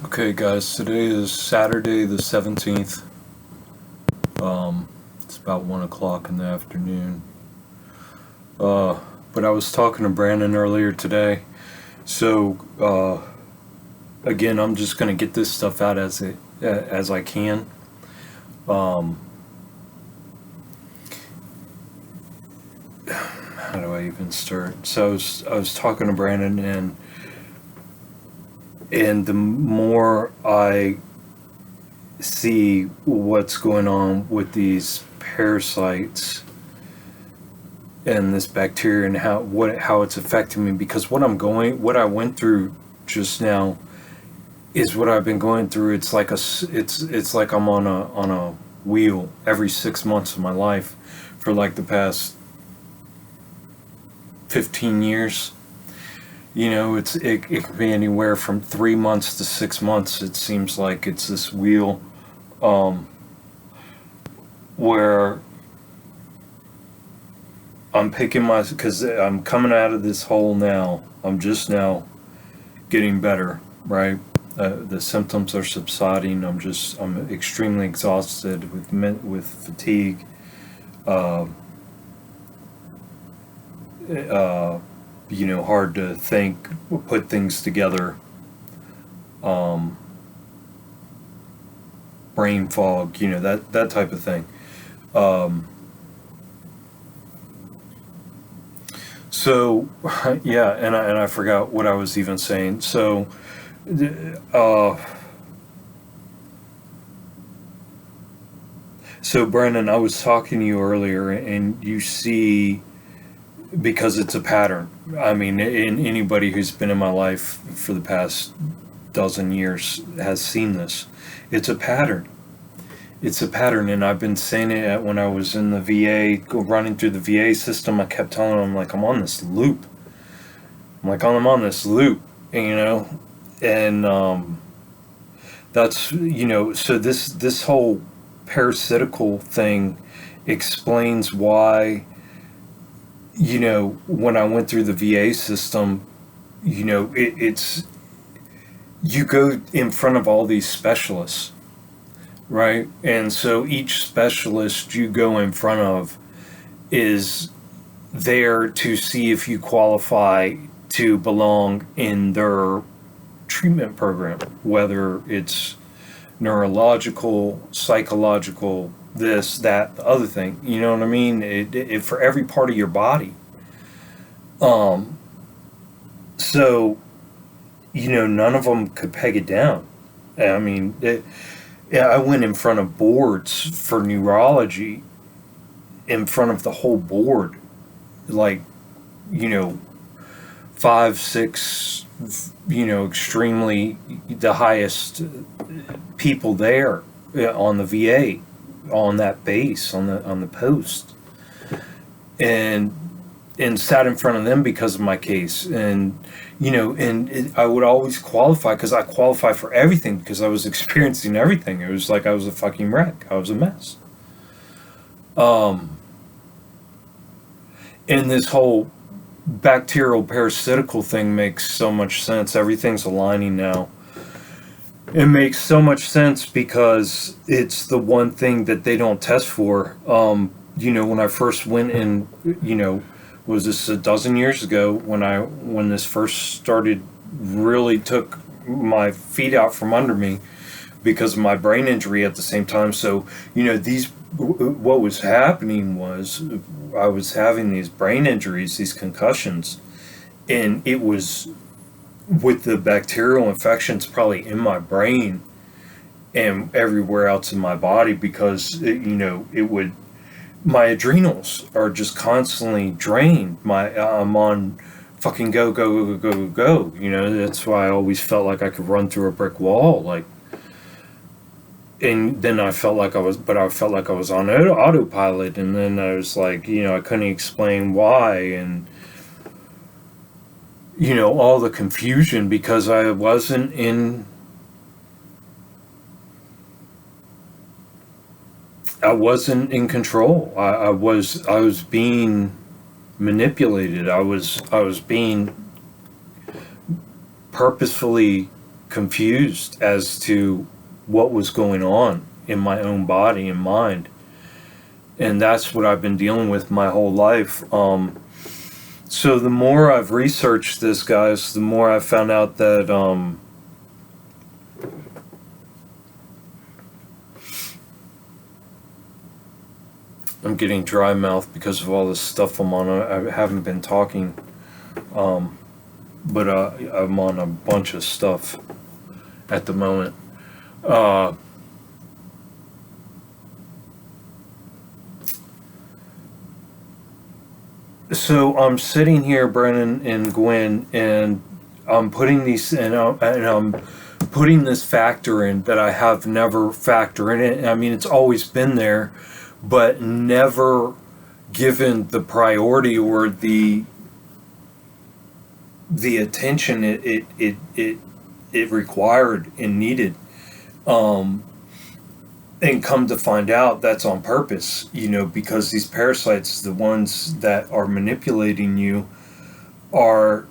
Okay, guys, today is Saturday the 17th. It's about 1 o'clock in the afternoon. But I was talking to Brandon earlier today. So, again, I'm just going to get this stuff out as I can. How do I even start? So I was talking to Brandon, and the more I see what's going on with these parasites and this bacteria and how it's affecting me, because what I went through just now is what I've been going through. It's like I'm on a wheel every 6 months of my life for like the past 15 years. It can be anywhere from 3 months to 6 months. It seems like it's this wheel, where because I'm coming out of this hole now. I'm just now getting better, right? The symptoms are subsiding. I'm extremely exhausted with fatigue. Uh, Hard to think, put things together. Brain fog, that type of thing. So, yeah, and I forgot what I was even saying. Uh, so Brendan, I was talking to you earlier, and you see, because it's a pattern. I mean, anybody who's been in my life for the past dozen years has seen this. It's a pattern. It's a pattern, and I've been saying it when I was in the running through the VA system. I kept telling them, like, I'm on this loop. I'm on this loop, and so this whole parasitical thing explains why, when I went through the VA system, it's you go in front of all these specialists, right? And so each specialist you go in front of is there to see if you qualify to belong in their treatment program, whether it's neurological, psychological, this, that, the other thing. You know what I mean? It for every part of your body. Um, so, none of them could peg it down. I mean, yeah, I went in front of boards for neurology, in front of the whole board, like, you know, five, six, extremely the highest people there, on the VA, on that base, on the post, and sat in front of them because of my case. And I would always qualify, because I qualify for everything, because I was experiencing everything. It was like I was a fucking wreck. I was a mess. And this whole bacterial parasitical thing makes so much sense. Everything's aligning now. It makes so much sense because it's the one thing that they don't test for. When I first went in, was this a dozen years ago, when this first started, really took my feet out from under me because of my brain injury at the same time. So, what was happening was I was having these brain injuries, these concussions, and it was with the bacterial infections probably in my brain and everywhere else in my body, because my adrenals are just constantly drained. I'm on fucking go go go go go go. That's why I always felt like I could run through a brick wall, like. And then I felt like I was on autopilot, and then I was like, I couldn't explain why, and all the confusion, because I wasn't in control. I was being manipulated. I was being purposefully confused as to what was going on in my own body and mind. And that's what I've been dealing with my whole life. So the more I've researched this, guys, the more I've found out that I'm getting dry mouth because of all this stuff I'm on. I haven't been talking, but I'm on a bunch of stuff at the moment. So I'm sitting here, Brennan and Gwen, and I'm putting these, I'm putting this factor in that I have never factored in it. I mean, it's always been there, but never given the priority or the attention it required and needed. And come to find out, that's on purpose, because these parasites, the ones that are manipulating you, are,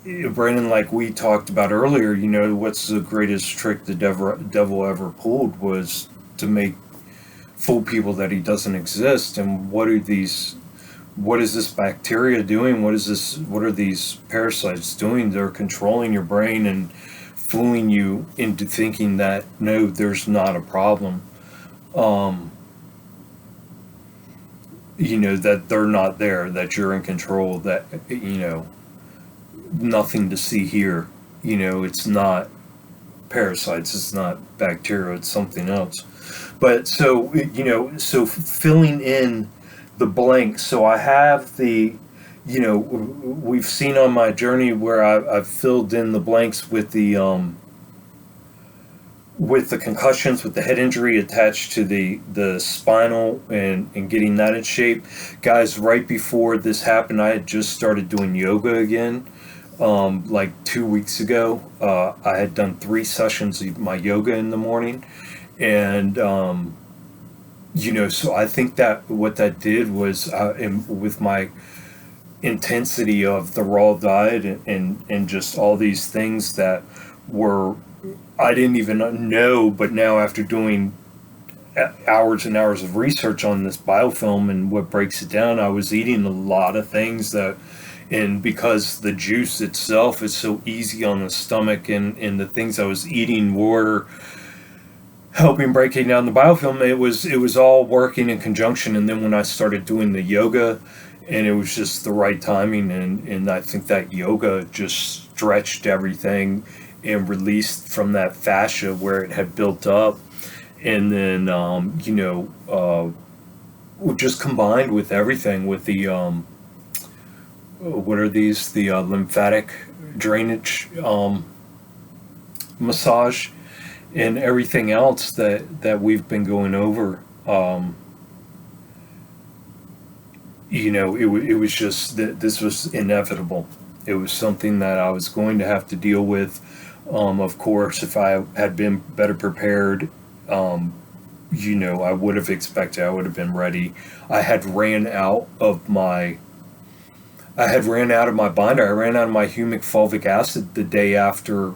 Brandon, like we talked about earlier, what's the greatest trick the devil ever pulled was to make fool people that he doesn't exist. And what is this bacteria doing? What are these parasites doing? They're controlling your brain and fooling you into thinking that, no, there's not a problem. That they're not there, that you're in control, that, nothing to see here. It's not parasites, it's not bacteria, it's something else. But so, so filling in the blanks. So I have we've seen on my journey where I've filled in the blanks with the concussions, with the head injury attached to the spinal and getting that in shape. Guys, right before this happened, I had just started doing yoga again. Like 2 weeks ago, I had done 3 sessions of my yoga in the morning. And, so I think that what that did was, with my intensity of the raw diet and just all these things that were, I didn't even know, but now after doing hours and hours of research on this biofilm and what breaks it down, I was eating a lot of things and because the juice itself is so easy on the stomach, and the things I was eating were helping breaking down the biofilm, it was all working in conjunction. And then when I started doing the yoga, and it was just the right timing, and I think that yoga just stretched everything and released from that fascia where it had built up, and then just combined with everything, with the what are these, the lymphatic drainage massage and everything else that we've been going over. It was just that this was inevitable. It was something that I was going to have to deal with. Of course, if I had been better prepared, I would have expected, I would have been ready. I had ran out of my binder. I ran out of my humic fulvic acid the day after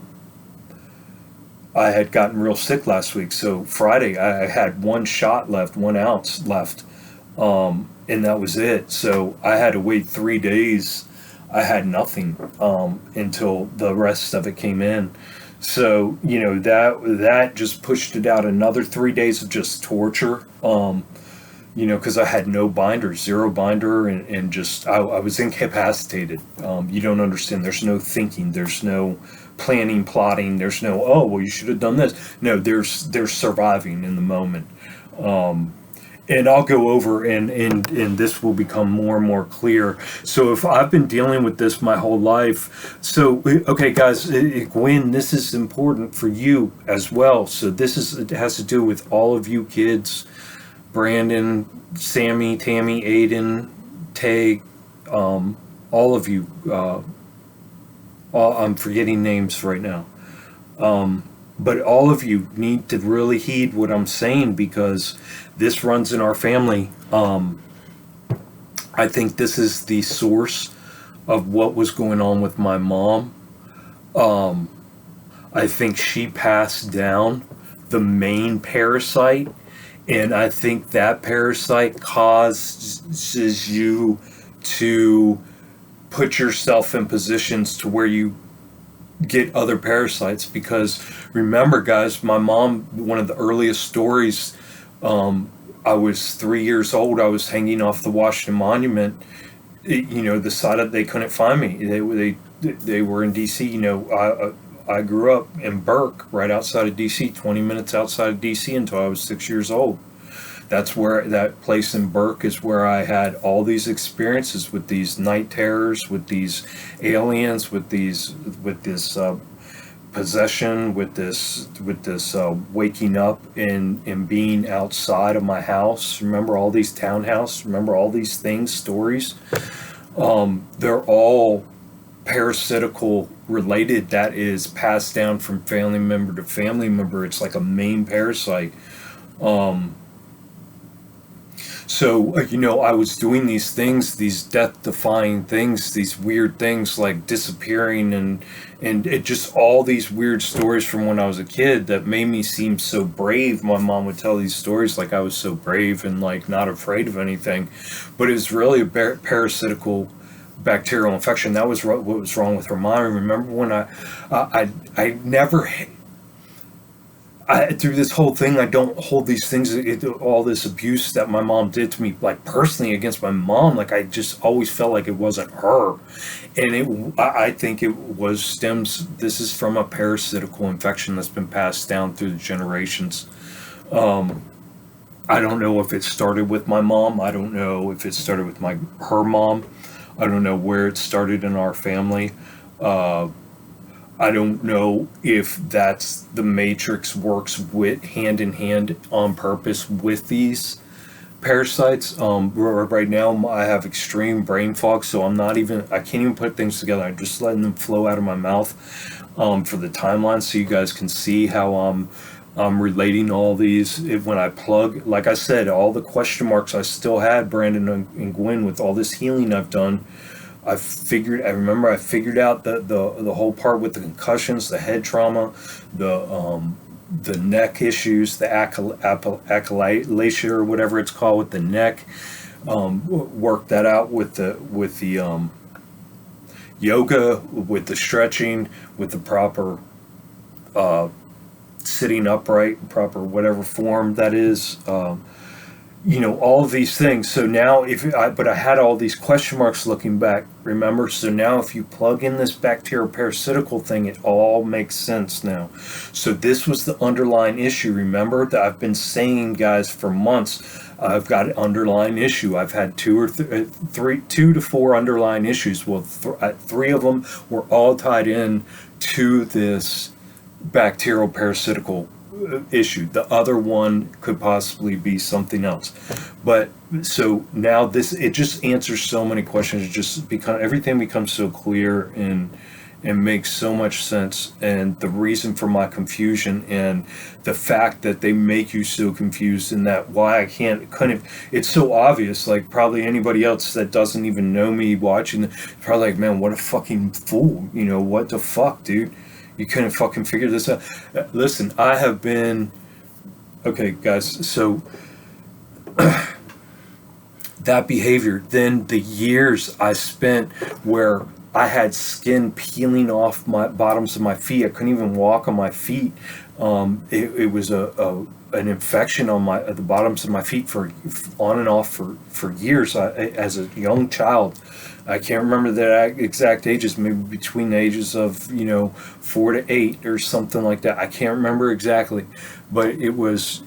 I had gotten real sick last week. So Friday, I had 1 shot left, 1 ounce left, and that was it. So I had to wait 3 days. I had nothing until the rest of it came in. So that just pushed it out another 3 days of just torture. Because I had no binder, 0 binder, and just I was incapacitated. You don't understand. There's no thinking. There's no planning, plotting. There's no, oh, well, you should have done this. No, there's surviving in the moment. And I'll go over, and this will become more and more clear. So if I've been dealing with this my whole life, so, okay, guys, Gwen, this is important for you as well. So it has to do with all of you kids, Brandon, Sammy, Tammy, Aiden, Tay, all of you. I'm forgetting names right now. But all of you need to really heed what I'm saying, because this runs in our family. I think this is the source of what was going on with my mom. I think she passed down the main parasite, and I think that parasite causes you to put yourself in positions to where you get other parasites. Because remember, guys, my mom, one of the earliest stories, I was 3 years old. I was hanging off the Washington Monument. The side of they couldn't find me. They were in D.C. I grew up in Burke, right outside of D.C., 20 minutes outside of D.C. until I was 6 years old. That's where that place in Burke is where I had all these experiences with these night terrors, with these aliens, with this possession, with this waking up and being outside of my house. Remember all these townhouses? Remember all these things, stories? They're all parasitical related. That is passed down from family member to family member. It's like a main parasite. So I was doing these things, these death-defying things, these weird things like disappearing and it just all these weird stories from when I was a kid that made me seem so brave. My mom would tell these stories like I was so brave and like not afraid of anything, but it was really a parasitical bacterial infection. That was what was wrong with her mom. Remember when I never. Through this whole thing, I don't hold these things, all this abuse that my mom did to me, like personally against my mom. Like I just always felt like it wasn't her, and I think it was stems. This is from a parasitical infection that's been passed down through the generations. I don't know if it started with my mom. I don't know if it started with her mom. I don't know where it started in our family. I don't know if that's the matrix works with hand in hand on purpose with these parasites. Right now I have extreme brain fog, so I can't even put things together. I'm just letting them flow out of my mouth for the timeline so you guys can see how I'm relating all these. When I plug, like I said, all the question marks I still had, Brandon and Gwen, with all this healing I've done. I remember I figured out the whole part with the concussions, the head trauma, the neck issues, the achalasia or whatever it's called with the neck. Worked that out with the yoga, with the stretching, with the proper sitting upright, proper whatever form that is. All of these things. So now but I had all these question marks looking back, remember? So now if you plug in this bacterial parasitical thing, it all makes sense now. So this was the underlying issue, remember? That I've been saying, guys, for months. I've got an underlying issue. I've had two to four underlying issues. Well, three of them were all tied in to this bacterial parasitical issue. The other one could possibly be something else. But so now it just answers so many questions. It just everything becomes so clear and makes so much sense. And the reason for my confusion and the fact that they make you so confused, and that why I couldn't, it's so obvious. Like probably anybody else that doesn't even know me watching, probably like, man, what a fucking fool. What the fuck, dude? You couldn't fucking figure this out. Listen, I have been... Okay, guys, so... that behavior, then the years I spent where I had skin peeling off my bottoms of my feet. I couldn't even walk on my feet. It was an infection on the bottoms of my feet for on and off for years. As a young child, I can't remember the exact ages, maybe between the ages of 4 to 8 or something like that. I can't remember exactly, but it was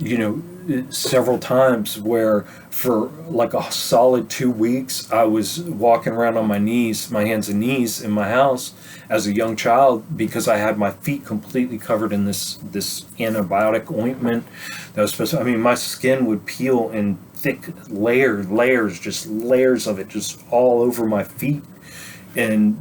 several times where for like a solid 2 weeks I was walking around on my hands and knees in my house as a young child because I had my feet completely covered in this antibiotic ointment that was supposed to, my skin would peel in thick layers, just layers of it just all over my feet. And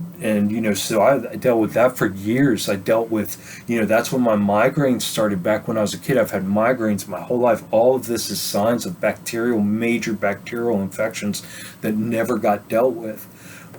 so I dealt with that for years. I dealt with, that's when my migraines started back when I was a kid. I've had migraines my whole life. All of this is signs of major bacterial infections that never got dealt with.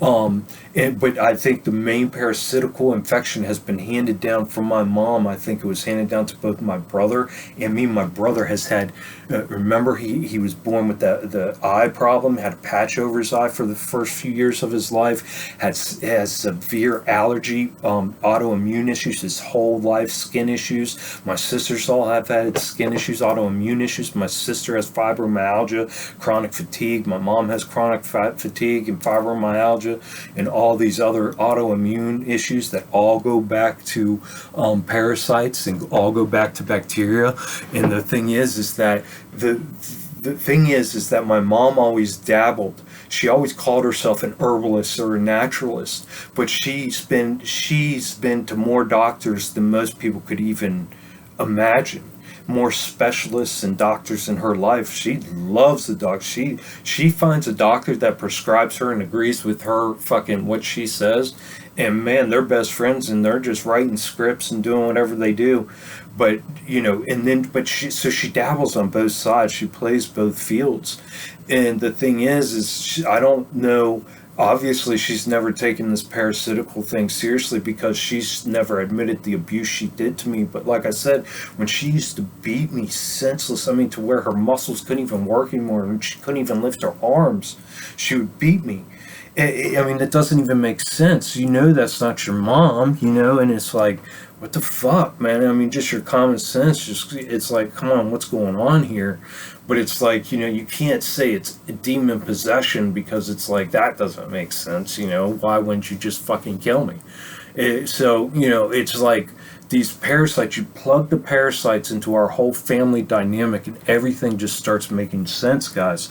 But I think the main parasitical infection has been handed down from my mom. I think it was handed down to both my brother and me. My brother has had, remember, he was born with the eye problem, had a patch over his eye for the first few years of his life, has severe allergy, autoimmune issues his whole life, skin issues. My sisters all have had skin issues, autoimmune issues. My sister has fibromyalgia, chronic fatigue. My mom has chronic fatigue and fibromyalgia and all these other autoimmune issues that all go back to parasites and all go back to bacteria. And the thing is that the thing is that my mom always dabbled. She always called herself an herbalist or a naturalist, but she's been to more doctors than most people could even imagine. More specialists and doctors in her life. She loves the doctor. She finds a doctor that prescribes her and agrees with her fucking what she says, and man, they're best friends and they're just writing scripts and doing whatever they do. But but she dabbles on both sides. She plays both fields, and the thing is I don't know. Obviously, she's never taken this parasitical thing seriously because she's never admitted the abuse she did to me. But like I said, when she used to beat me senseless, I mean, to where her muscles couldn't even work anymore and she couldn't even lift her arms, she would beat me. I mean, that doesn't even make sense. That's not your mom, and it's like, what the fuck, man? I mean, just your common sense, it's like, come on, what's going on here? But it's like, you can't say it's a demon possession because it's like, that doesn't make sense, why wouldn't you just fucking kill me? It's like these parasites, you plug the parasites into our whole family dynamic and everything just starts making sense, guys.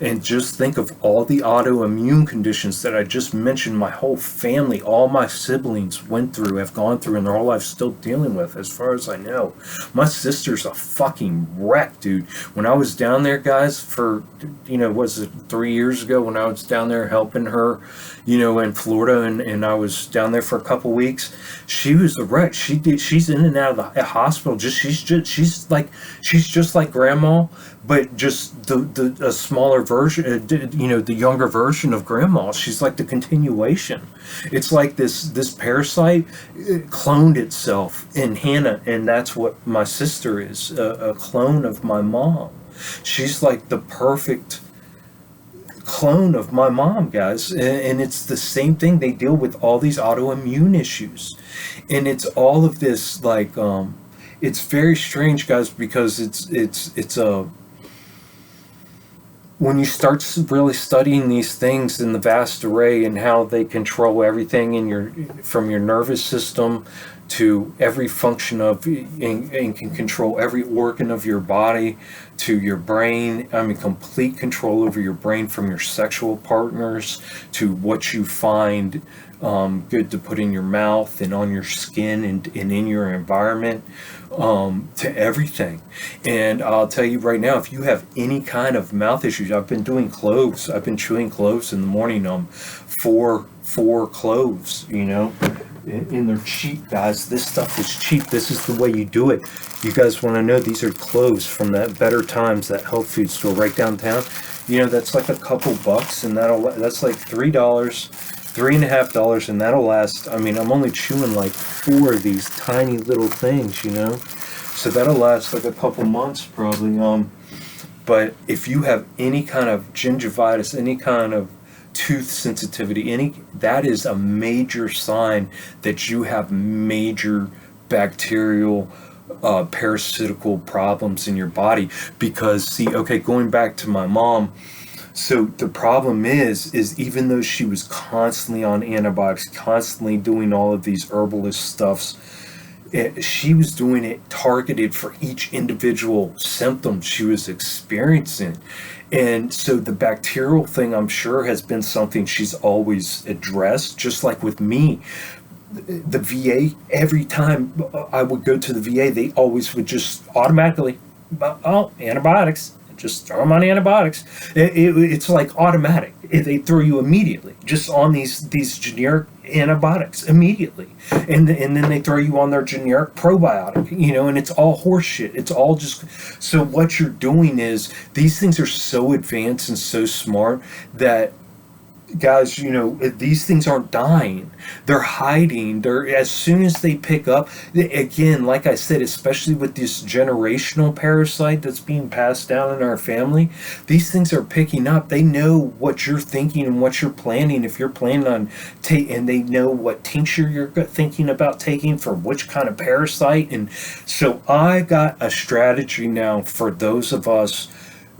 And just think of all the autoimmune conditions that I just mentioned my whole family, all my siblings have gone through, and their whole life still dealing with, as far as I know. My sister's a fucking wreck, dude. When I was down there, guys, for, was it 3 years ago when I was down there helping her, in Florida, and I was down there for a couple weeks, she was a wreck. She's in and out of the hospital. She's just like grandma, but just a smaller version, the younger version of grandma. She's like the continuation. It's like this parasite cloned itself in Hannah, and that's what my sister is, a clone of my mom. She's like the perfect clone of my mom, guys, and it's the same thing. They deal with all these autoimmune issues, and it's all of this like it's very strange, guys, because it's a when you start really studying these things in the vast array and how they control everything from your nervous system to every function and can control every organ of your body, to your brain. I mean, complete control over your brain, from your sexual partners to what you find good to put in your mouth and on your skin and in your environment, to everything. And I'll tell you right now, if you have any kind of mouth issues, I've been doing cloves. I've been chewing cloves in the morning, four cloves, and they're cheap, guys. This stuff is cheap. This is the way you do it. You guys want to know, these are cloves from that Better Times, that health food store right downtown. That's like a couple bucks, and that's like $3, $3.50, and that'll last. I mean, I'm only chewing like 4 of these tiny little things, so that'll last like a couple months probably. But if you have any kind of gingivitis, any kind of tooth sensitivity, that is a major sign that you have major bacterial parasitical problems in your body. Because going back to my mom, so the problem is even though she was constantly on antibiotics, constantly doing all of these herbalist stuffs, she was doing it targeted for each individual symptom she was experiencing. And so the bacterial thing, I'm sure, has been something she's always addressed, just like with me. The VA, every time I would go to the VA, they always would just automatically, antibiotics. Just throw them on antibiotics. It's like automatic. They throw you immediately just on these generic antibiotics immediately, and then they throw you on their generic probiotic, and it's all horseshit. It's all just, so what you're doing is, these things are so advanced and so smart that guys, these things aren't dying. They're hiding. They're, as soon as they pick up, again, like I said, especially with this generational parasite that's being passed down in our family, these things are picking up. They know what you're thinking and what you're planning. If you're planning on and they know what tincture you're thinking about taking for which kind of parasite. And so I got a strategy now for those of us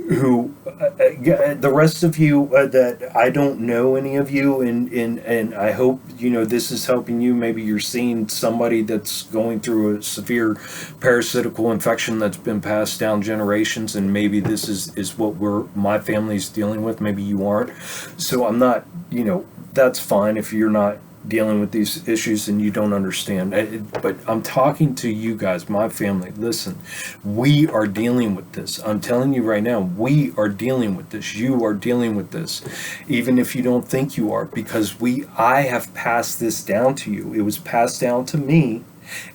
who the rest of you that I don't know any of you, and I hope this is helping you. Maybe you're seeing somebody that's going through a severe parasitical infection that's been passed down generations, and maybe this is what my family's dealing with. Maybe you aren't. So I'm not, that's fine if you're not dealing with these issues and you don't understand. But I'm talking to you guys, my family. Listen, we are dealing with this. I'm telling you right now, we are dealing with this. You are dealing with this, even if you don't think you are, because I have passed this down to you. It was passed down to me,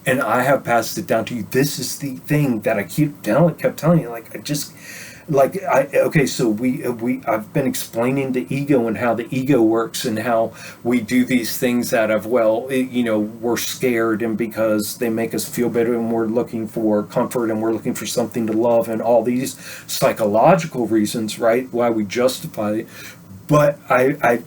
and I have passed it down to you. This is the thing that I kept telling you. So I've been explaining the ego and how the ego works and how we do these things out of, we're scared and because they make us feel better and we're looking for comfort and we're looking for something to love and all these psychological reasons, right? Why we justify it. But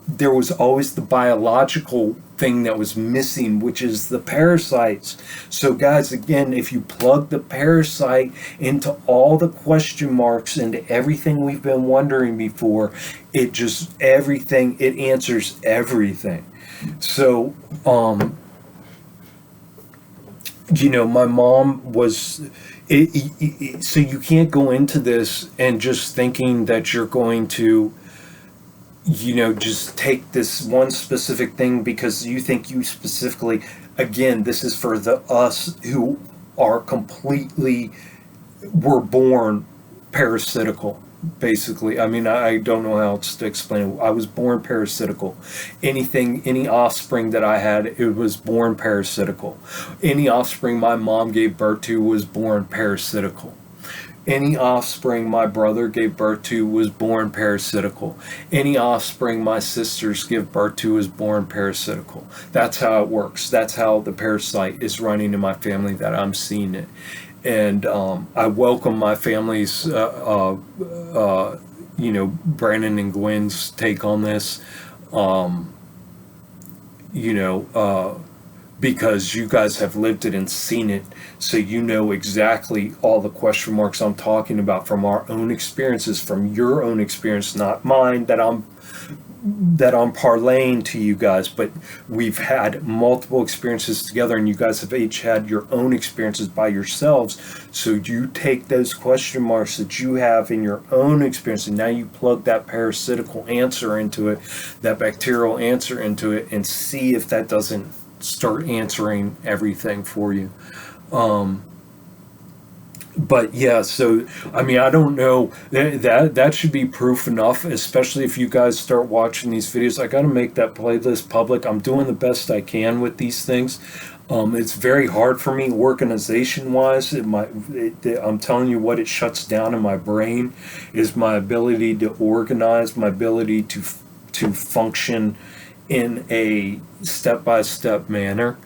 there was always the biological thing that was missing, which is the parasites. So guys, again, if you plug the parasite into all the question marks, into everything we've been wondering before, it answers everything. So, my mom was, so you can't go into this and just thinking that you're going to just take this one specific thing because you think you specifically, again, this is for us who are were born parasitical, basically. I mean, I don't know how else to explain it. I was born parasitical. Any offspring that I had, it was born parasitical. Any offspring my mom gave birth to was born parasitical. Any offspring my brother gave birth to was born parasitical. Any offspring my sisters give birth to is born parasitical. That's how it works. That's how the parasite is running in my family, that I'm seeing it. And I welcome my family's, Brandon and Gwen's take on this. Because you guys have lived it and seen it, so you know exactly all the question marks I'm talking about from our own experiences, from your own experience, not mine, that I'm parlaying to you guys, but we've had multiple experiences together, and you guys have each had your own experiences by yourselves. So you take those question marks that you have in your own experience, and now you plug that parasitical answer into it, that bacterial answer into it, and see if that doesn't start answering everything for you. But yeah, so I mean, I don't know, that should be proof enough, especially if you guys start watching these videos. I got to make that playlist public. I'm doing the best I can with these things. It's very hard for me organization wise. I'm telling you, what it shuts down in my brain is my ability to organize, my ability to function in a step-by-step manner.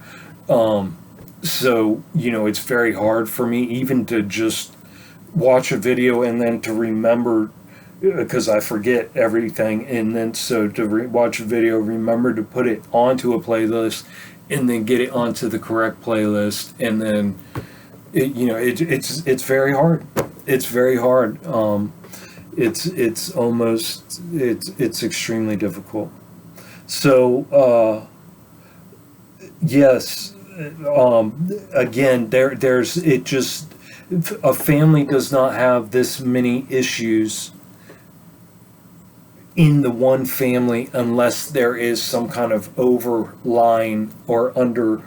So, it's very hard for me even to just watch a video and then to remember, because I forget everything, and then so to watch a video, remember to put it onto a playlist and then get it onto the correct playlist, and then it's very hard. It's very hard. It's extremely difficult. So, yes, again, there's it just, a family does not have this many issues in the one family unless there is some kind of overlying or underlying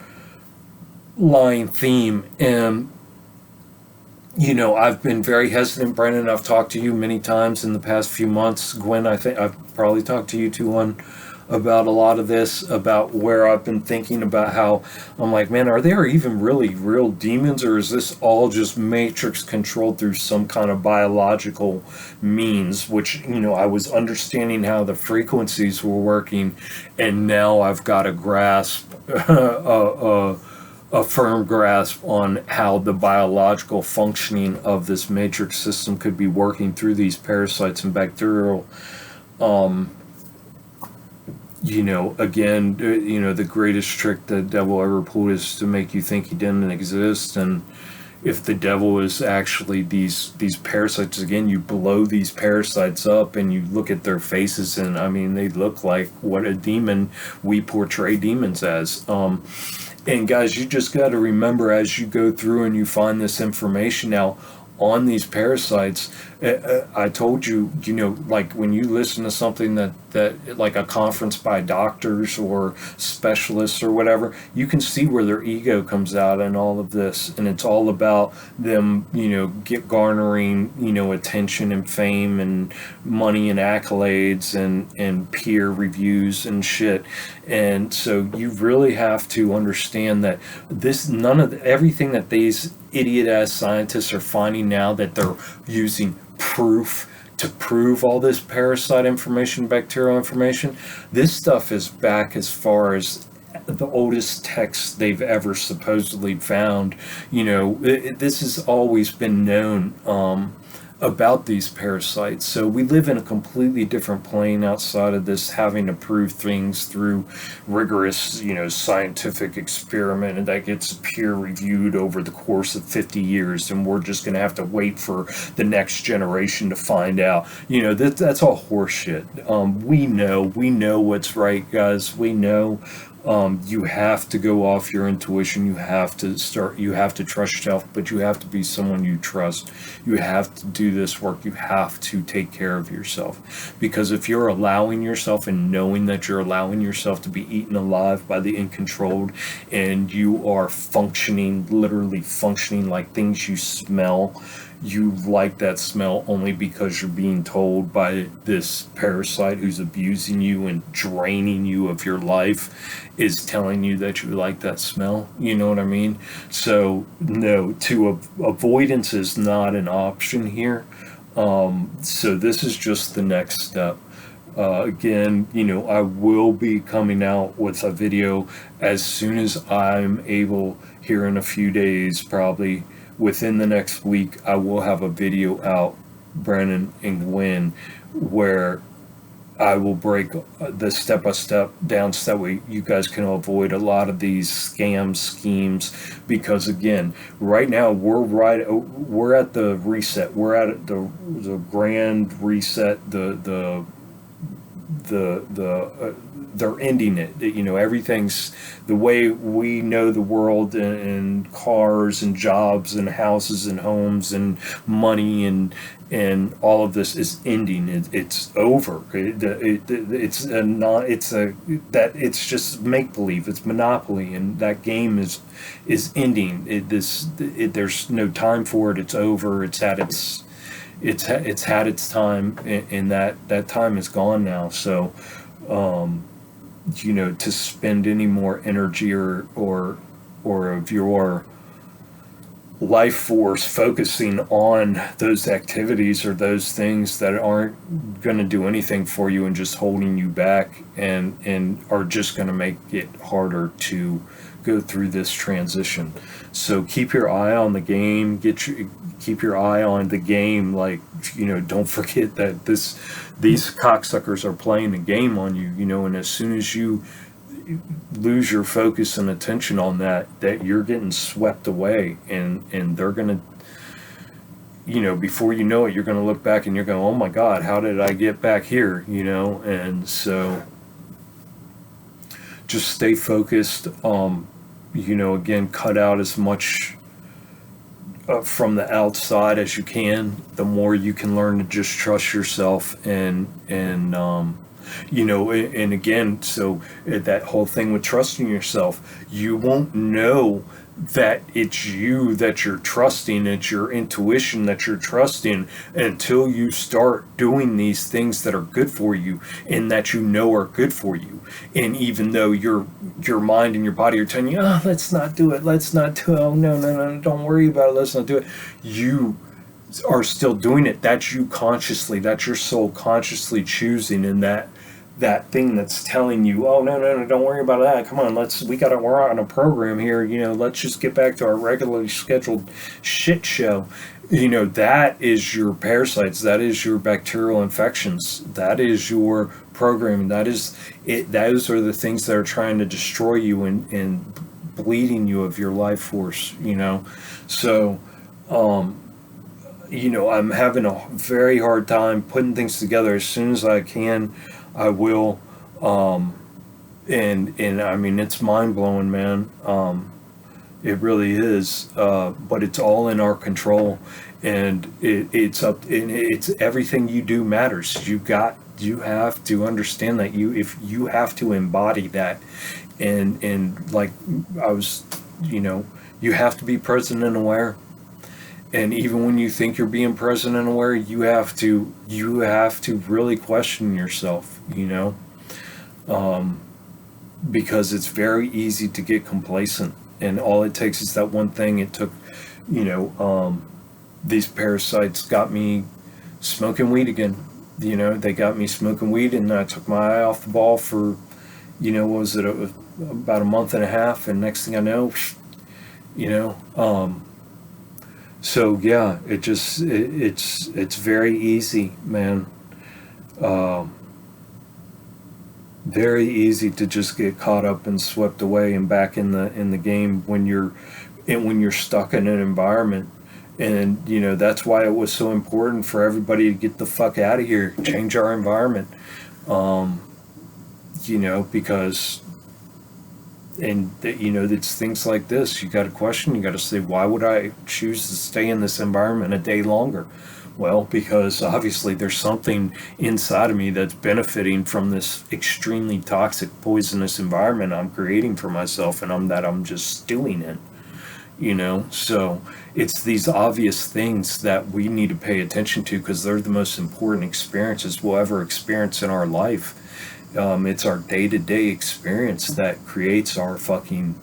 theme. And I've been very hesitant, Brandon. I've talked to you many times in the past few months. Gwen, I think I've probably talked to you too about a lot of this, about where I've been thinking about how I'm like, man, are there even really real demons, or is this all just matrix controlled through some kind of biological means? Which, I was understanding how the frequencies were working, and now I've got a grasp, a firm grasp on how the biological functioning of this matrix system could be working through these parasites and bacterial. Again, the greatest trick the devil ever pulled is to make you think he didn't exist. And if the devil is actually these parasites, again, you blow these parasites up and you look at their faces, and I mean, they look like what a demon we portray demons as. And guys, you just got to remember, as you go through and you find this information out on these parasites, I told you, like when you listen to something that like a conference by doctors or specialists or whatever, you can see where their ego comes out in all of this, and it's all about them, garnering, attention and fame and money and accolades and peer reviews and shit. And so you really have to understand that everything that these idiot ass scientists are finding now, that they're using proof to prove all this parasite information, bacterial information, this stuff is back as far as the oldest texts they've ever supposedly found. This has always been known about these parasites. So we live in a completely different plane outside of this having to prove things through rigorous, scientific experiment, and that gets peer reviewed over the course of 50 years, and we're just going to have to wait for the next generation to find out. That's all horseshit. We know what's right, guys. We know. You have to go off your intuition. You have to trust yourself, but you have to be someone you trust. You have to do this work. You have to take care of yourself, because if you're allowing yourself and knowing that you're allowing yourself to be eaten alive by the uncontrolled, and you are literally functioning like things you smell, you like that smell only because you're being told by this parasite who's abusing you and draining you of your life, is telling you that you like that smell. You know what I mean? So no, avoidance is not an option here. So this is just the next step. Again, I will be coming out with a video as soon as I'm able here in a few days, probably within the next week. I will have a video out, Brandon and Gwen, where I will break the step-by-step down so that way you guys can avoid a lot of these schemes, because again, right now we're at the reset. We're at the grand reset. They're ending it. Everything's the way we know the world, and cars and jobs and houses and homes and money and all of this is ending. It's over. It's just make believe. It's Monopoly, and that game is ending. There's no time for it. It's over. It's had its time, and that time is gone now. So to spend any more energy or of your life force focusing on those activities or those things that aren't going to do anything for you and just holding you back, and are just going to make it harder to go through this transition. So keep your eye on the game. Keep your eye on the game. Like, don't forget that these cocksuckers are playing the game on you. And as soon as you lose your focus and attention on that you're getting swept away, and they're gonna, before you know it, you're gonna look back and you're going, oh my God, how did I get back here? And so just stay focused. Again, cut out as much from the outside as you can. The more you can learn to just trust yourself, and again, so that whole thing with trusting yourself, you won't know that it's you that you're trusting, it's your intuition that you're trusting, until you start doing these things that are good for you and that you know are good for you. And even though your mind and your body are telling you, oh, let's not do it, let's not do it, oh no, no, no, don't worry about it, let's not do it, you are still doing it. That's you consciously, that's your soul consciously choosing, and that thing that's telling you, oh no, no, no, don't worry about that, come on, we're on a program here, let's just get back to our regularly scheduled shit show. That is your parasites, that is your bacterial infections, that is your programming, that is it. Those are the things that are trying to destroy you and bleeding you of your life force. So I'm having a very hard time putting things together. As soon as I can, I will. And I mean, it's mind blowing, man. It really is. But it's all in our control, and it's up. And it's everything you do matters. You have to understand that if you have to embody that, and like I was, you have to be present and aware. And even when you think you're being present and aware, you have to really question yourself, because it's very easy to get complacent, and all it takes is that one thing. It took, these parasites got me smoking weed again. They got me smoking weed, and I took my eye off the ball for, what was it, about a month and a half, and next thing I know, you know, so yeah, it's very easy, man. Um, very easy to just get caught up and swept away and back in the game when you're stuck in an environment. And that's why it was so important for everybody to get the fuck out of here, change our environment. um because it's things like this you got to question. You got to say, why would I choose to stay in this environment a day longer? Well, because obviously there's something inside of me that's benefiting from this extremely toxic, poisonous environment I'm creating for myself, and I'm just stewing in. So it's these obvious things that we need to pay attention to, because they're the most important experiences we'll ever experience in our life. It's our day-to-day experience that creates our fucking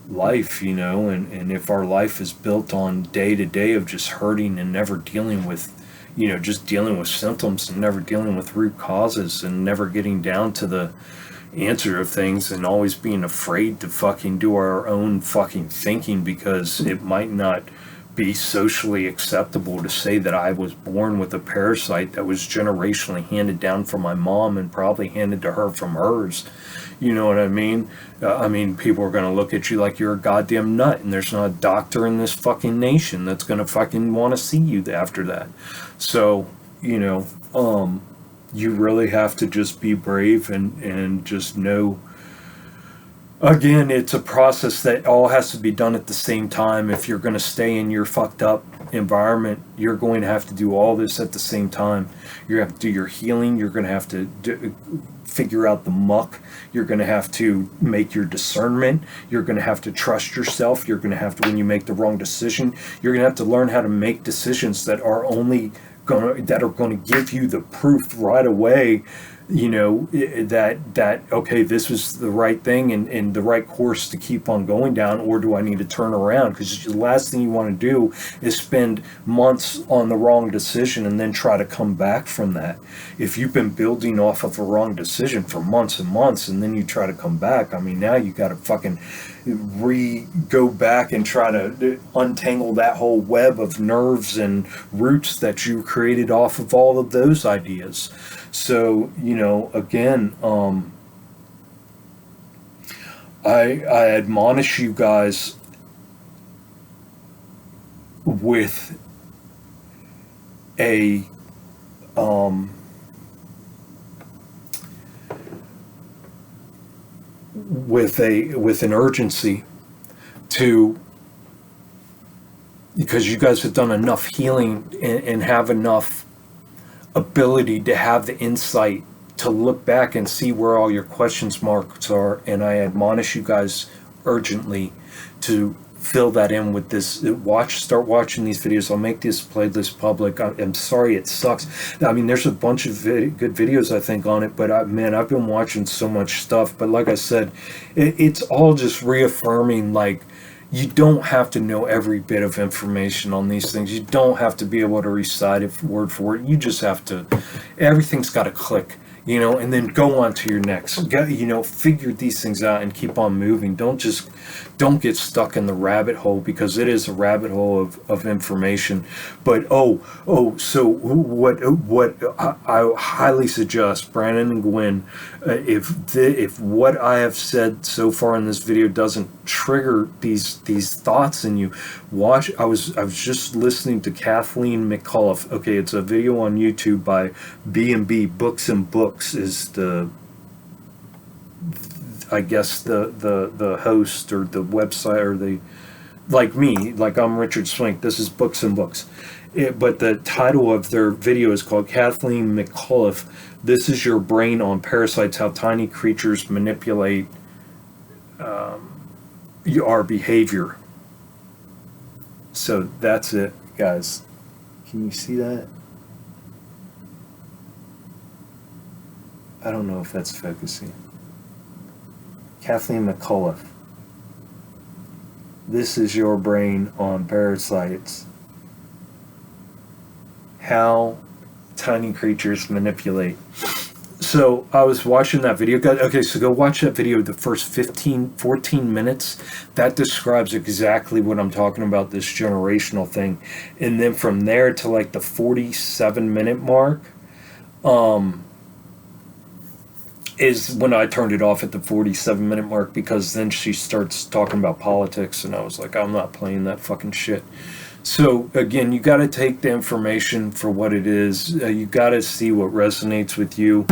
life, and if our life is built on day-to-day of just hurting and never dealing with, just dealing with symptoms and never dealing with root causes and never getting down to the answer of things, and always being afraid to fucking do our own fucking thinking because it might not be socially acceptable to say that I was born with a parasite that was generationally handed down from my mom and probably handed to her from hers. You know what I mean? I mean, people are going to look at you like you're a goddamn nut, and there's not a doctor in this fucking nation that's going to fucking want to see you after that. So, you really have to just be brave and just know. Again, it's a process that all has to be done at the same time. If you're going to stay in your fucked up environment, you're going to have to do all this at the same time. You're going to have to do your healing. You're going to have to figure out the muck. You're going to have to make your discernment. You're going to have to trust yourself. You're going to have to, when you make the wrong decision, you're going to have to learn how to make decisions that are going to give you the proof right away, that okay, this was the right thing and the right course to keep on going down, or do I need to turn around? Because the last thing you want to do is spend months on the wrong decision and then try to come back from that. If you've been building off of a wrong decision for months and months, and then you try to come back, I mean, now you got to fucking go back and try to untangle that whole web of nerves and roots that you created off of all of those ideas. So, again, I admonish you guys with a with an urgency to, because you guys have done enough healing and have enough ability to have the insight to look back and see where all your questions marks are. And I admonish you guys urgently to fill that in with this. Start watching these videos. I'll make this playlist public. I'm sorry it sucks. I mean, there's a bunch of good videos I think on it, but man, I've been watching so much stuff. But like I said, it's all just reaffirming, like, you don't have to know every bit of information on these things. You don't have to be able to recite it word for word. You just have to, everything's got to click, and then go on to your next. Figure these things out and keep on moving. Don't get stuck in the rabbit hole, because it is a rabbit hole of information. But so what I highly suggest, Brandon and Gwen, if what I have said so far in this video doesn't trigger these thoughts in you, watch. I was just listening to Kathleen McAuliffe. Okay, it's a video on YouTube by B&B Books and Books is I guess the host or the website, or the, like me, like I'm Richard Swink. This is Books and Books. But the title of their video is called Kathleen McAuliffe, This Is Your Brain on Parasites, How Tiny Creatures Manipulate Our Behavior. So that's it, guys. Can you see that? I don't know if that's focusing. Kathleen McAuliffe. This is your brain on parasites. How tiny creatures manipulate. So I was watching that video. Okay, so go watch that video. The first 14 minutes, that describes exactly what I'm talking about, this generational thing. And then from there to like the 47-minute mark, is when I turned it off at the 47-minute mark, because then she starts talking about politics, and I was like, I'm not playing that fucking shit. So again, you got to take the information for what it is. You got to see what resonates with you.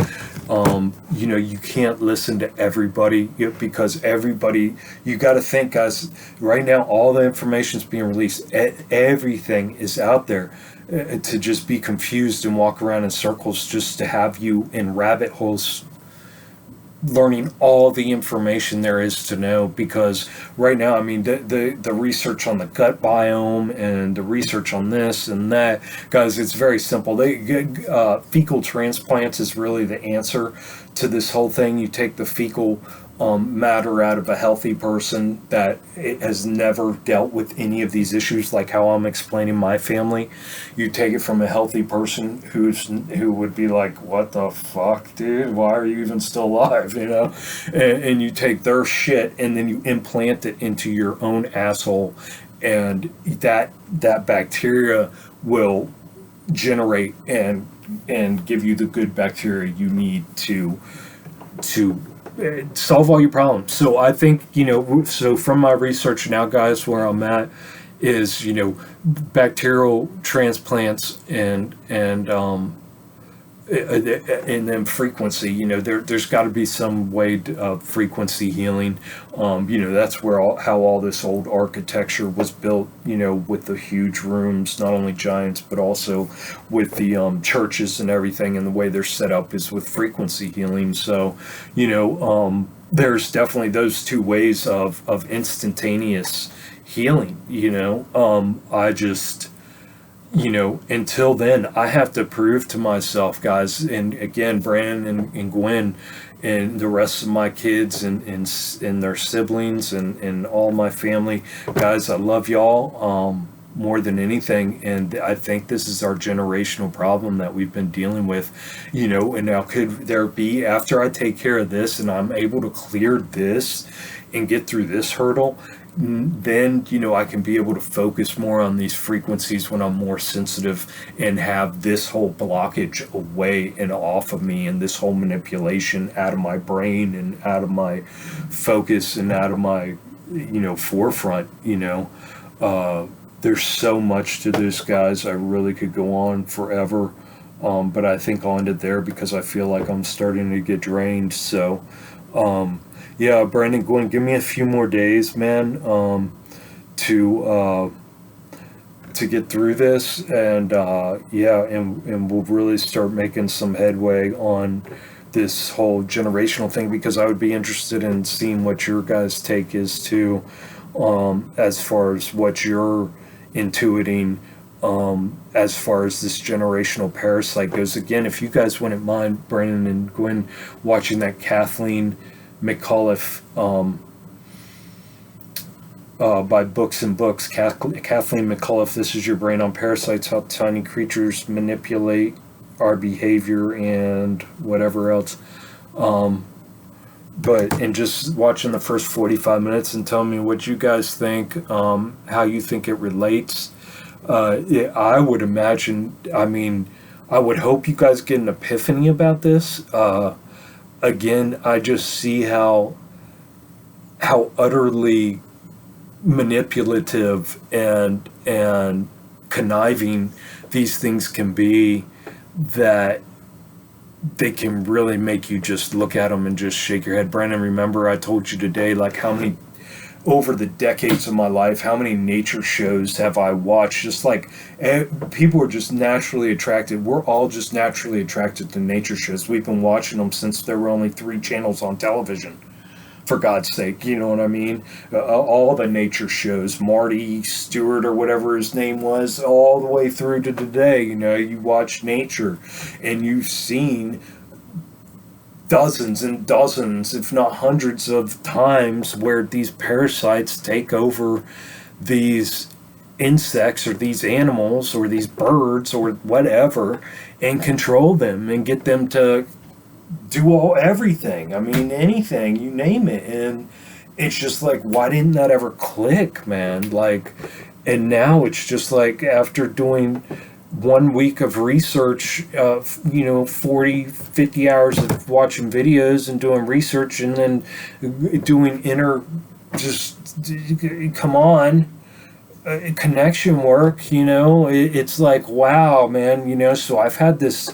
You can't listen to everybody, because everybody, you got to think, guys, right now all the information is being released. Everything is out there. To just be confused and walk around in circles, just to have you in rabbit holes learning all the information there is to know. Because right now, I mean, the research on the gut biome and the research on this and that, guys, it's very simple. Fecal transplants is really the answer to this whole thing. You take the fecal matter out of a healthy person that it has never dealt with any of these issues, like how I'm explaining my family. You take it from a healthy person who would be like, what the fuck, dude, why are you even still alive, and you take their shit and then you implant it into your own asshole, and that bacteria will generate and give you the good bacteria you need to solve all your problems. So I think, so from my research now, guys, where I'm at is, bacterial transplants and then frequency. There's got to be some way of frequency healing. That's where how all this old architecture was built, with the huge rooms, not only giants, but also with the churches and everything, and the way they're set up is with frequency healing. So, there's definitely those two ways of instantaneous healing. I just, until then, I have to prove to myself, guys, and again, Brandon and Gwen and the rest of my kids and their siblings and all my family, guys, I love y'all more than anything, and I think this is our generational problem that we've been dealing with, and now could there be, after I take care of this and I'm able to clear this and get through this hurdle, then I can be able to focus more on these frequencies when I'm more sensitive, and have this whole blockage away and off of me, and this whole manipulation out of my brain and out of my focus and out of my forefront. There's so much to this, guys. I really could go on forever, but I think I'll end it there, because I feel like I'm starting to get drained. So yeah, Brandon, Gwen, give me a few more days, man, to get through this, and and we'll really start making some headway on this whole generational thing, because I would be interested in seeing what your guys' take is too as far as what you're intuiting, as far as this generational parasite goes. Again, if you guys wouldn't mind, Brandon and Gwen, watching that Kathleen McAuliffe, by Books and Books. Kathleen McAuliffe, This Is Your Brain on Parasites, How Tiny Creatures Manipulate Our Behavior and whatever else. And just watching the first 45 minutes and telling me what you guys think, how you think it relates. I would imagine, I would hope you guys get an epiphany about this. Again, I just see how utterly manipulative and conniving these things can be, that they can really make you just look at them and just shake your head. Brandon, remember I told you today, like, how many, over the decades of my life, how many nature shows have I watched? Just like, people are just naturally attracted. We're all just naturally attracted to nature shows. We've been watching them since there were only 3 channels on television, for God's sake, you know what I mean? All the nature shows, Marty Stewart or whatever his name was, all the way through to today. You watch nature and you've seen dozens and dozens, if not hundreds of times, where these parasites take over these insects or these animals or these birds or whatever and control them and get them to do everything. Anything, you name it. And it's just like, why didn't that ever click, man? Like, and now it's just like, after doing 1 week of research, 40, 50 hours of watching videos and doing research and then doing come on, connection work, it's like, wow, man, so I've had this,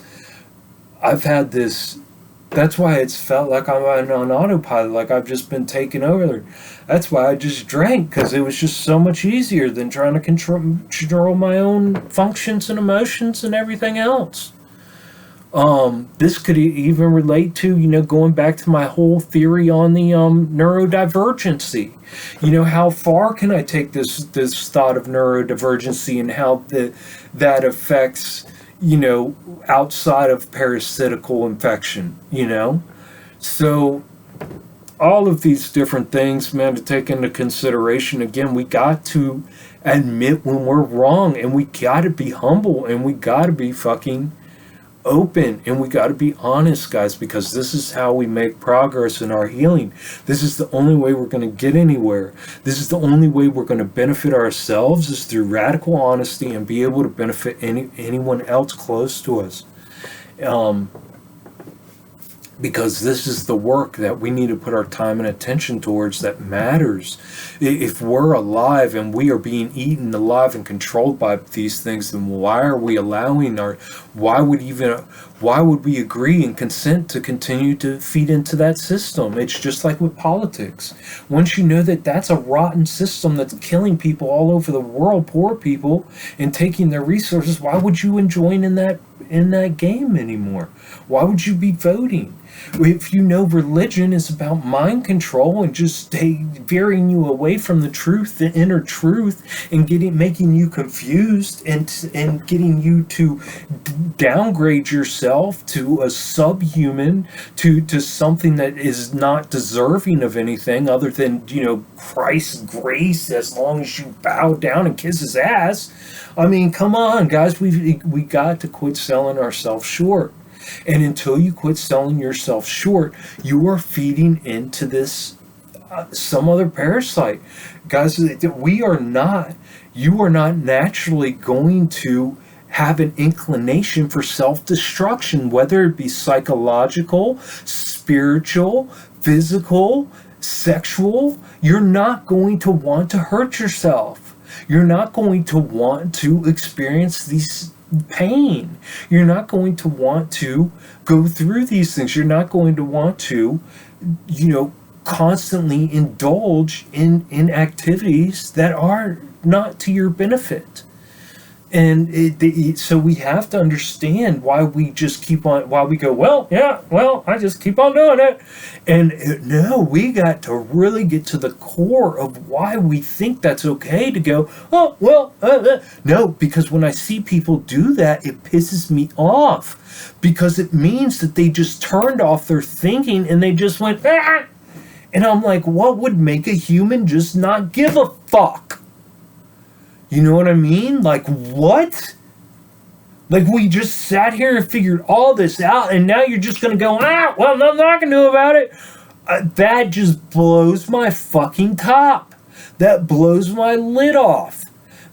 that's why it's felt like I'm on autopilot, like I've just been taken over. That's why I just drank, because it was just so much easier than trying to control my own functions and emotions and everything else. This could even relate to, going back to my whole theory on the neurodivergency. How far can I take this thought of neurodivergency and how that affects, outside of parasitical infection, So all of these different things, man, to take into consideration. Again, we got to admit when we're wrong, and we got to be humble, and we got to be fucking open, and we got to be honest, guys, because this is how we make progress in our healing. This is the only way we're going to get anywhere. This is the only way we're going to benefit ourselves, is through radical honesty and be able to benefit anyone else close to us. Because this is the work that we need to put our time and attention towards that matters. If we're alive and we are being eaten alive and controlled by these things, then why are we allowing why would we agree and consent to continue to feed into that system? It's just like with politics. Once you know that that's a rotten system that's killing people all over the world, poor people, and taking their resources, why would you join in that game anymore? Why would you be voting? If you know religion is about mind control and just veering you away from the truth, the inner truth, and making you confused and getting you to downgrade yourself to a subhuman, to something that is not deserving of anything other than, Christ's grace, as long as you bow down and kiss his ass. Come on, guys, we got to quit selling ourselves short. And until you quit selling yourself short, you are feeding into this some other parasite. Guys, you are not naturally going to have an inclination for self-destruction, whether it be psychological, spiritual, physical, sexual. You're not going to want to hurt yourself. You're not going to want to experience these pain. You're not going to want to go through these things. You're not going to want to, constantly indulge in activities that are not to your benefit. And so we have to understand why we just keep on, why we go, well, yeah, well, I just keep on doing it. And no, we got to really get to the core of why we think that's okay to go, oh, well, no, because when I see people do that, it pisses me off because it means that they just turned off their thinking and they just went, ah. And I'm like, what would make a human just not give a fuck? You know what I mean? Like, what? Like, we just sat here and figured all this out, and now you're just going to go, well, nothing I can do about it. That just blows my fucking top. That blows my lid off.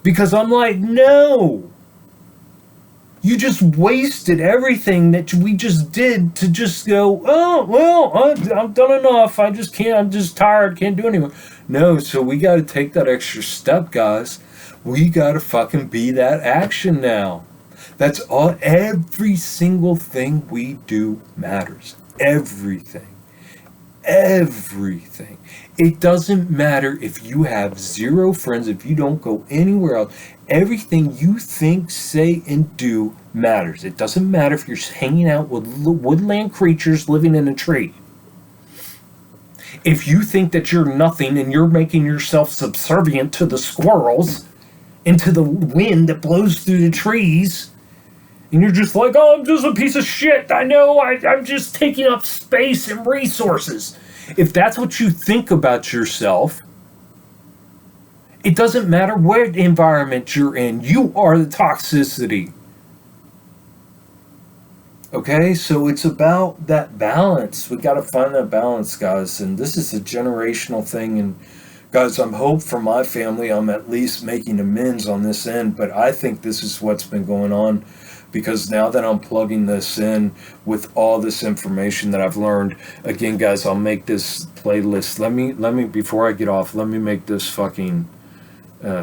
Because I'm like, no. You just wasted everything that we just did to just go, oh, well, I've done enough. I just can't, I'm just tired, can't do anymore. No, so we got to take that extra step, guys. We gotta fucking be that action now. That's all. Every single thing we do matters. Everything. Everything. It doesn't matter if you have zero friends, if you don't go anywhere else. Everything you think, say, and do matters. It doesn't matter if you're hanging out with woodland creatures living in a tree. If you think that you're nothing and you're making yourself subservient to the squirrels, into the wind that blows through the trees, and you're just like, oh, I'm just a piece of shit. I know I'm just taking up space and resources. If that's what you think about yourself, it doesn't matter what environment you're in. You are the toxicity. Okay, so it's about that balance. We got to find that balance, guys. And this is a generational thing. And guys, I'm hope for my family I'm at least making amends on this end, but I think this is what's been going on because now that I'm plugging this in with all this information that I've learned, again, guys, I'll make this playlist. Let me before I get off, let me make this fucking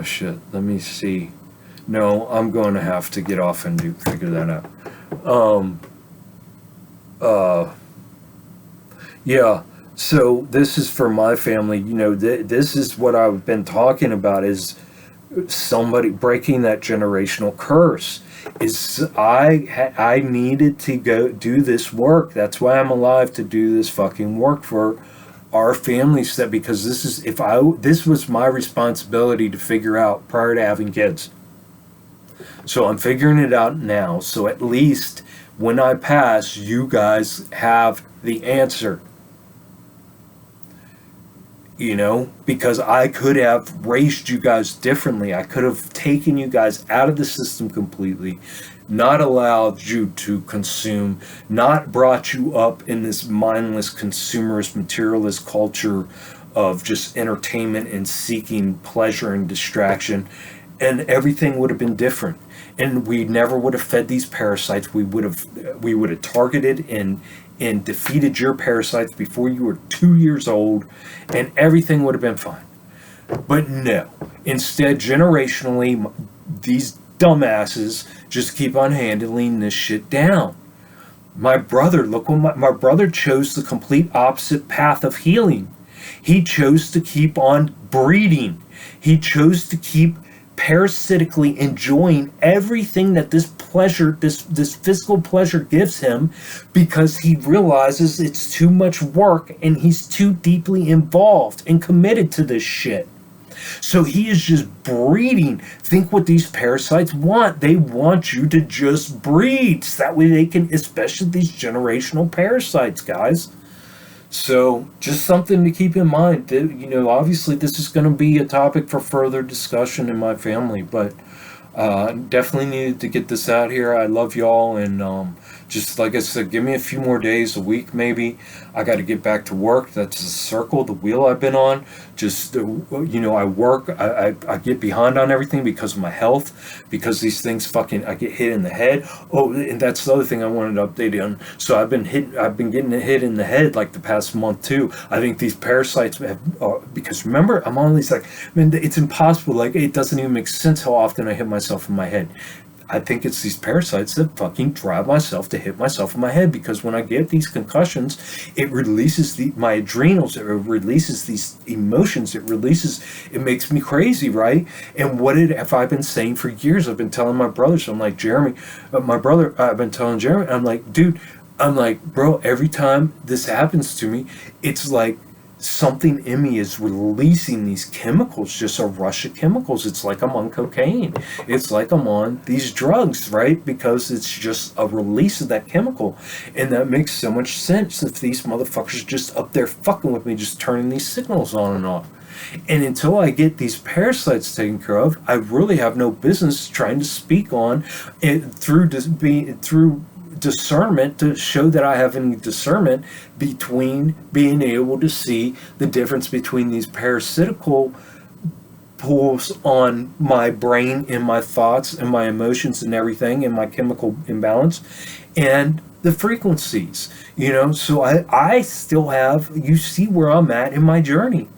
shit. Let me see. No, I'm going to have to get off and figure that out. Yeah. So this is for my family. You know, this is what I've been talking about is somebody breaking that generational curse. Is I needed to go do this work. That's why I'm alive, to do this fucking work for our families. That because this was my responsibility to figure out prior to having kids. So I'm figuring it out now. So at least when I pass, you guys have the answer. You know, because I could have raised you guys differently. I could have taken you guys out of the system completely, not allowed you to consume, not brought you up in this mindless, consumerist, materialist culture of just entertainment and seeking pleasure and distraction, and everything would have been different. And we never would have fed these parasites. We would have targeted and defeated your parasites before you were 2 years old, and everything would have been fine. But no. Instead, generationally, these dumbasses just keep on handling this shit down. My brother, look what my brother chose the complete opposite path of healing. He chose to keep on breeding. He chose to keep parasitically enjoying everything that this pleasure, this physical pleasure gives him, because he realizes it's too much work and he's too deeply involved and committed to this shit. So he is just breeding. Think what these parasites want. They want you to just breed. So that way they can, especially these generational parasites, guys. So just something to keep in mind. You know, obviously this is going to be a topic for further discussion in my family, but definitely needed to get this out here. I love y'all, and just like I said, give me a few more days, a week maybe. I got to get back to work. That's the circle, the wheel I've been on. Just, you know, I work, I get behind on everything because of my health, because these things fucking, I get hit in the head. Oh, and that's the other thing I wanted to update you on. So I've been getting hit in the head like the past month too. I think these parasites have, because remember, I'm always like, man, it's impossible. Like, it doesn't even make sense how often I hit myself in my head. I think it's these parasites that fucking drive myself to hit myself in my head, because when I get these concussions, it releases my adrenals, it releases these emotions, it makes me crazy, right? And what have I been saying for years? I've been telling my brothers, I'm like, Jeremy, my brother, I've been telling Jeremy, I'm like, dude, I'm like, bro, every time this happens to me, it's like something in me is releasing these chemicals, just a rush of chemicals. It's like I'm on cocaine. It's like I'm on these drugs, right? Because it's just a release of that chemical. And that makes so much sense if these motherfuckers just up there fucking with me, just turning these signals on and off. And until I get these parasites taken care of, I really have no business trying to speak on it through discernment, to show that I have any discernment between being able to see the difference between these parasitical pulls on my brain and my thoughts and my emotions and everything and my chemical imbalance and the frequencies, so I still have, you see where I'm at in my journey.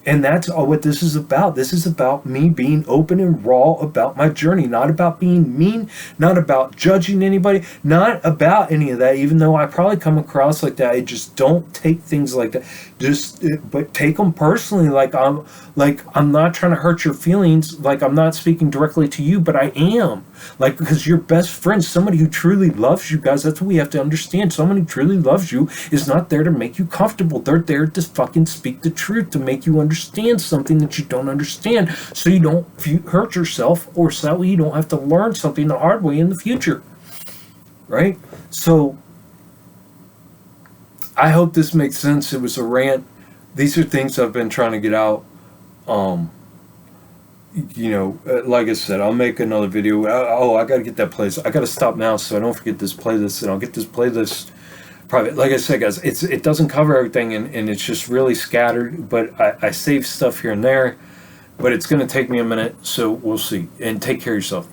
And that's what this is about. This is about me being open and raw about my journey, not about being mean, not about judging anybody, not about any of that, even though I probably come across like that. I just don't take things like that. But take them personally. Like I'm not trying to hurt your feelings. Like I'm not speaking directly to you, but I am. Like, because your best friend, somebody who truly loves you guys, that's what we have to understand. Someone who truly loves you is not there to make you comfortable. They're there to fucking speak the truth, to make you understand something that you don't understand, so you don't hurt yourself, or so that way you don't have to learn something the hard way in the future. Right? So, I hope this makes sense. It was a rant. These are things I've been trying to get out. Like I said, I'll make another video. I gotta get that playlist. I gotta stop now so I don't forget this playlist, and I'll get this playlist private. Like I said, guys, it doesn't cover everything, and it's just really scattered, but I save stuff here and there, but it's gonna take me a minute, so we'll see. And take care of yourself.